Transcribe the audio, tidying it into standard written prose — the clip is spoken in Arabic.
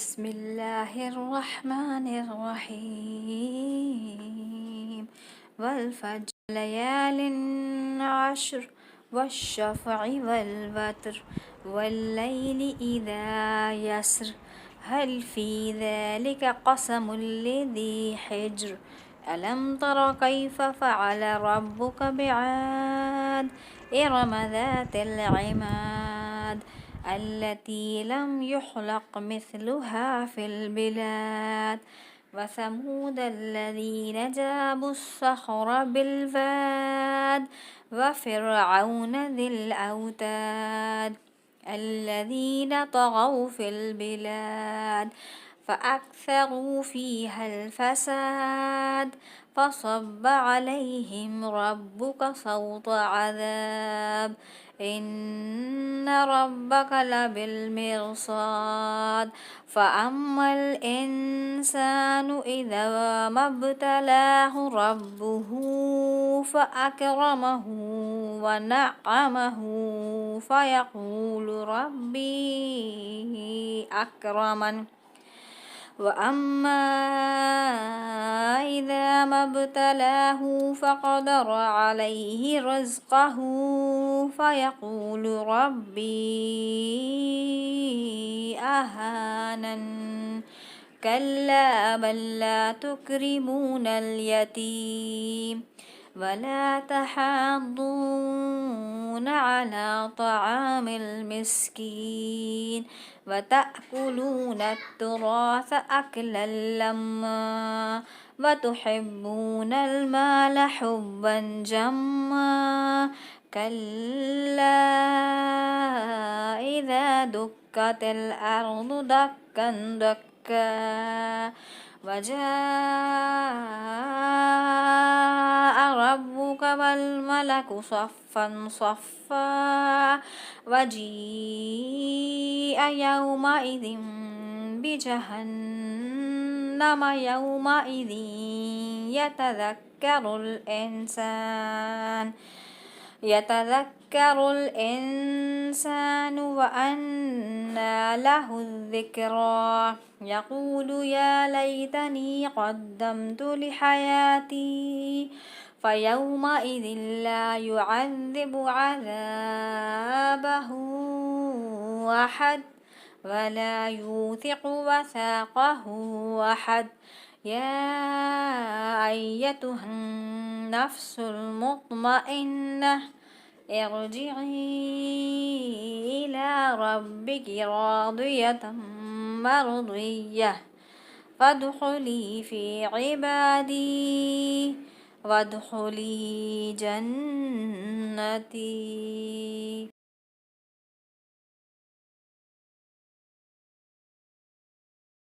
بسم الله الرحمن الرحيم والفجر ليال عشر والشفع والوتر والليل إذا يسر هل في ذلك قسم لذي حجر ألم تر كيف فعل ربك بعاد إرم ذات العماد التي لم يخلق مثلها في البلاد وثمود الذين جابوا الصخر بالواد وفرعون ذي الأوتاد الذين طغوا في البلاد فأكثروا فيها الفساد فصب عليهم ربك صوت عذاب إن ربك لبالمرصاد فأما الإنسان إذا ما ابتلاه ربه فأكرمه ونعمه فيقول ربي أكرمن وأما إذا ما ابتلاه فقدر عليه رزقه فيقول ربي أهانن كلا بل لا تكرمون اليتيم ولا تحاضون على طعام المسكين وتأكلون التراث أكلا لما وتحبون المال حبا جما كلا إذا دكت الأرض دكا دكا وجاء ربك والملك صفا صفا وجيء يومئذ بجهنم يومئذ يتذكر الإنسان وأنى له الذكرى يقول يا ليتني قدمت لحياتي فيومئذ لا يعذب عذابه أحد ولا يوثق وثاقه أحد يا أيتها النفس المطمئنة ارجعي إلى ربك راضية مرضية فادخلي في عبادي وادخلي جنتي.